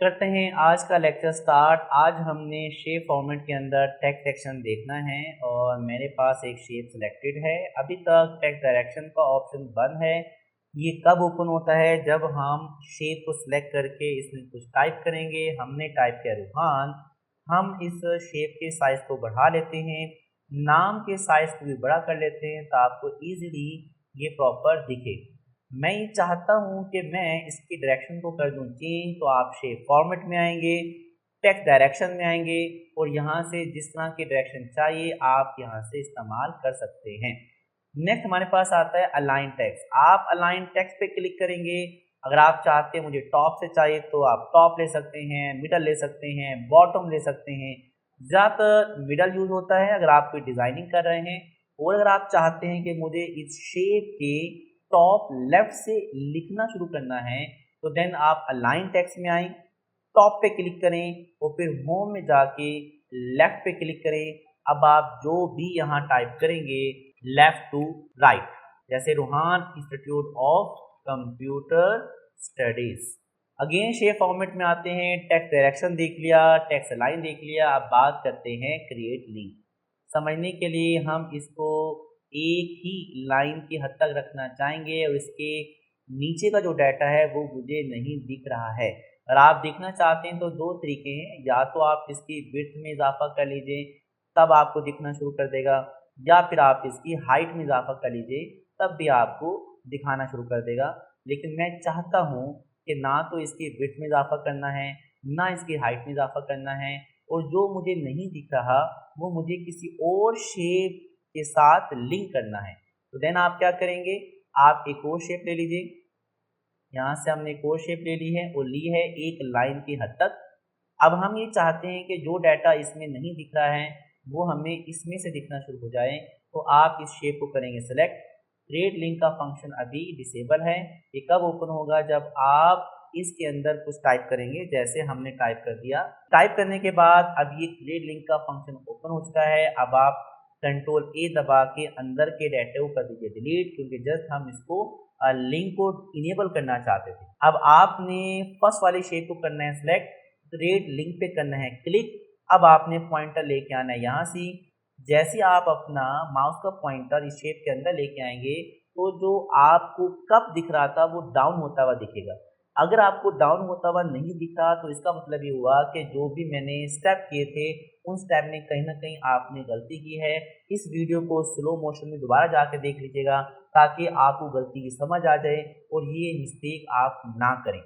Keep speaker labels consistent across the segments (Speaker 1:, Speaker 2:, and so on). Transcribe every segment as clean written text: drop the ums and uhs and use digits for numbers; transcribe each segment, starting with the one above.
Speaker 1: करते हैं आज का लेक्चर स्टार्ट। आज हमने शेप फॉर्मेट के अंदर टेक्स्ट सेक्शन देखना है और मेरे पास एक शेप सिलेक्टेड है। अभी तक टेक्स्ट डायरेक्शन का ऑप्शन बंद है। ये कब ओपन होता है? जब हम शेप को सिलेक्ट करके इसमें कुछ टाइप करेंगे। हमने टाइप किया रूहान। हम इस शेप के साइज को बढ़ा लेते हैं, नाम के साइज को भी बड़ा कर लेते हैं तो आपको ईजिली ये प्रॉपर दिखे। मैं ये चाहता हूँ कि मैं इसकी डायरेक्शन को कर दूँ चेंज, तो आप शेप फॉर्मेट में आएंगे, टेक्स्ट डायरेक्शन में आएंगे और यहाँ से जिस तरह की डायरेक्शन चाहिए आप यहाँ से इस्तेमाल कर सकते हैं। नेक्स्ट हमारे पास आता है अलाइन टेक्स्ट। आप अलाइन टेक्स्ट पे क्लिक करेंगे। अगर आप चाहते हैं मुझे टॉप से चाहिए तो आप टॉप ले सकते हैं, मिडल ले सकते हैं, बॉटम ले सकते हैं। ज़्यादातर मिडल यूज होता है अगर आप कोई डिज़ाइनिंग कर रहे हैं। और अगर आप चाहते हैं कि मुझे इस शेप के टॉप लेफ्ट से लिखना शुरू करना है तो देन आप अलाइन टेक्स्ट में आए, टॉप पे क्लिक करें और फिर होम में जाके लेफ्ट पे क्लिक करें। अब आप जो भी यहाँ टाइप करेंगे लेफ्ट टू राइट, जैसे Ruhan institute of computer studies. Again shape format में आते हैं। टेक्स्ट डायरेक्शन देख लिया, टेक्स्ट अलाइन देख लिया। अब बात करते हैं क्रिएट लिंक। समझने के लिए हम इसको एक ही लाइन की हद तक रखना चाहेंगे और इसके नीचे का जो डाटा है वो मुझे नहीं दिख रहा है। अगर आप देखना चाहते हैं तो दो तरीके हैं, या तो आप इसकी विड्थ में इजाफा कर लीजिए तब आपको दिखना शुरू कर देगा, या फिर आप इसकी हाइट में इजाफा कर लीजिए तब भी आपको दिखाना शुरू कर देगा। लेकिन मैं चाहता हूँ कि ना तो इसकी विड्थ में इजाफा करना है, ना इसकी हाइट में इजाफा करना है, और जो मुझे नहीं दिख रहा वो मुझे किसी और शेप के साथ लिंक करना है। तो देन आप क्या करेंगे, आप एक और शेप ले लीजिए। यहाँ से हमने एक और शेप ले ली है और ली है एक लाइन की हद तक। अब हम ये चाहते हैं कि जो डाटा इसमें नहीं दिख रहा है वो हमें इसमें से दिखना शुरू हो जाए। तो आप इस शेप को करेंगे सेलेक्ट। क्रिएट लिंक का फंक्शन अभी डिसेबल है। ये कब ओपन होगा? जब आप इसके अंदर कुछ टाइप करेंगे, जैसे हमने टाइप कर दिया। टाइप करने के बाद अब ये क्रिएट लिंक का फंक्शन ओपन हो चुका है। अब आप कंट्रोल ए दबा के अंदर के डाटा को कर दीजिए डिलीट, क्योंकि जस्ट हम इसको लिंक को इनेबल करना चाहते थे। अब आपने फर्स्ट वाली शेप को करना है सिलेक्ट, क्रिएट लिंक पे करना है क्लिक। अब आपने पॉइंटर लेके आना है यहाँ से। जैसे आप अपना माउस का पॉइंटर इस शेप के अंदर लेके आएंगे तो जो आपको कप दिख रहा था वो डाउन होता हुआ दिखेगा। अगर आपको डाउन होता हुआ नहीं दिखा तो इसका मतलब ये हुआ कि जो भी मैंने स्टेप किए थे उन स्टेप में कहीं ना कहीं आपने गलती की है। इस वीडियो को स्लो मोशन में दोबारा जाके देख लीजिएगा ताकि आपको गलती की समझ आ जाए और ये मिस्टेक आप ना करें।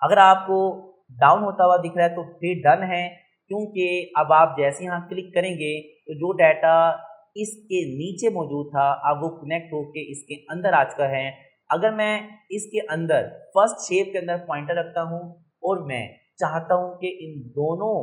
Speaker 1: अगर आपको डाउन होता हुआ दिख रहा है तो फिर डन है, क्योंकि अब आप जैसे यहाँ क्लिक करेंगे तो जो डाटा इसके नीचे मौजूद था अब वो कनेक्ट होके इसके अंदर आ चुका है। अगर मैं इसके अंदर फर्स्ट शेप के अंदर पॉइंटर रखता हूँ और मैं चाहता हूँ कि इन दोनों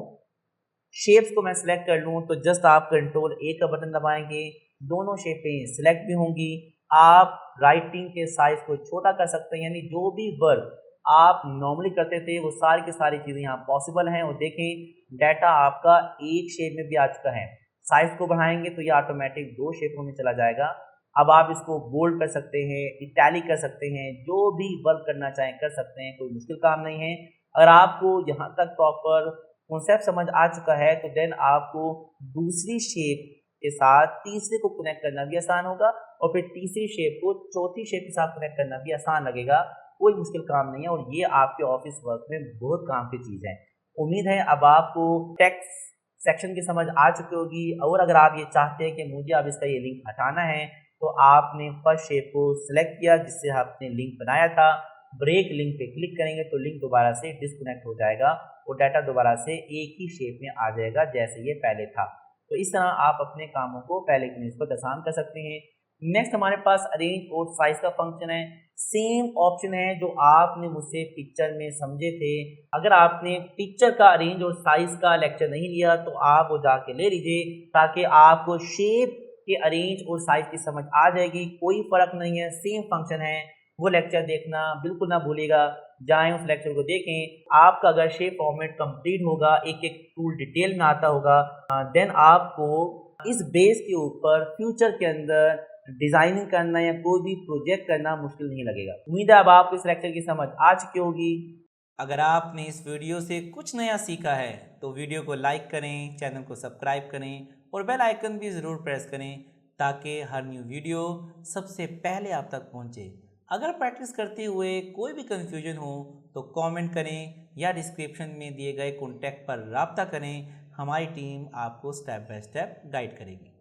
Speaker 1: शेप्स को मैं सिलेक्ट कर लूँ तो जस्ट आप कंट्रोल ए का बटन दबाएंगे, दोनों शेपें सिलेक्ट भी होंगी। आप राइटिंग के साइज को छोटा कर सकते हैं, यानी जो भी वर्क आप नॉर्मली करते थे वो सारी की सारी चीज़ें यहाँ पॉसिबल हैं। और देखें डाटा आपका एक शेप में भी आ चुका है। साइज को बढ़ाएंगे तो ये ऑटोमेटिक दो शेपों में चला जाएगा। अब आप इसको बोल्ड कर सकते हैं, इटैलिक कर सकते हैं, जो भी वर्क करना चाहें कर सकते हैं, कोई मुश्किल काम नहीं है। अगर आपको यहाँ तक प्रॉपर कॉन्सेप्ट समझ आ चुका है तो देन आपको दूसरी शेप के साथ तीसरे को कनेक्ट करना भी आसान होगा और फिर तीसरी शेप को चौथी शेप के साथ कनेक्ट करना भी आसान लगेगा। कोई मुश्किल काम नहीं है और ये आपके ऑफिस वर्क में बहुत काम की चीज़ है। उम्मीद है अब आपको टेक्स्ट सेक्शन की समझ आ चुकी होगी। और अगर आप ये चाहते हैं कि मुझे अब इसका ये लिंक हटाना है तो आपने फर्स्ट शेप को सिलेक्ट किया जिससे आपने लिंक बनाया था, ब्रेक लिंक पे क्लिक करेंगे तो लिंक दोबारा से डिस्कनेक्ट हो जाएगा और डाटा दोबारा से एक ही शेप में आ जाएगा जैसे ये पहले था। तो इस तरह आप अपने कामों को पहले की निस्बत आसान कर सकते हैं। नेक्स्ट हमारे पास अरेंज और साइज का फंक्शन है। सेम ऑप्शन है जो आपने मुझसे पिक्चर में समझे थे। अगर आपने पिक्चर का अरेंज और साइज का लेक्चर नहीं लिया तो आप वो जाके ले लीजिए ताकि आपको शेप के अरेंज और साइज की समझ आ जाएगी। कोई फर्क नहीं है, सेम फंक्शन है। वो लेक्चर देखना बिल्कुल ना भूलिएगा, जाएं उस लेक्चर को देखें। आपका अगर शेप फॉर्मेट कंप्लीट होगा, एक एक टूल डिटेल में आता होगा, देन आपको इस बेस के ऊपर फ्यूचर के अंदर डिजाइनिंग करना या कोई भी प्रोजेक्ट करना मुश्किल नहीं लगेगा। उम्मीद है अब आपको इस लेक्चर की समझ आ चुकी होगी। अगर आपने इस वीडियो से कुछ नया सीखा है तो वीडियो को लाइक करें, चैनल को सब्सक्राइब करें और बेल आइकन भी ज़रूर प्रेस करें ताकि हर न्यू वीडियो सबसे पहले आप तक पहुंचे। अगर प्रैक्टिस करते हुए कोई भी कन्फ्यूजन हो तो कमेंट करें या डिस्क्रिप्शन में दिए गए कॉन्टैक्ट पर राब्ता करें। हमारी टीम आपको स्टेप बाय स्टेप गाइड करेगी।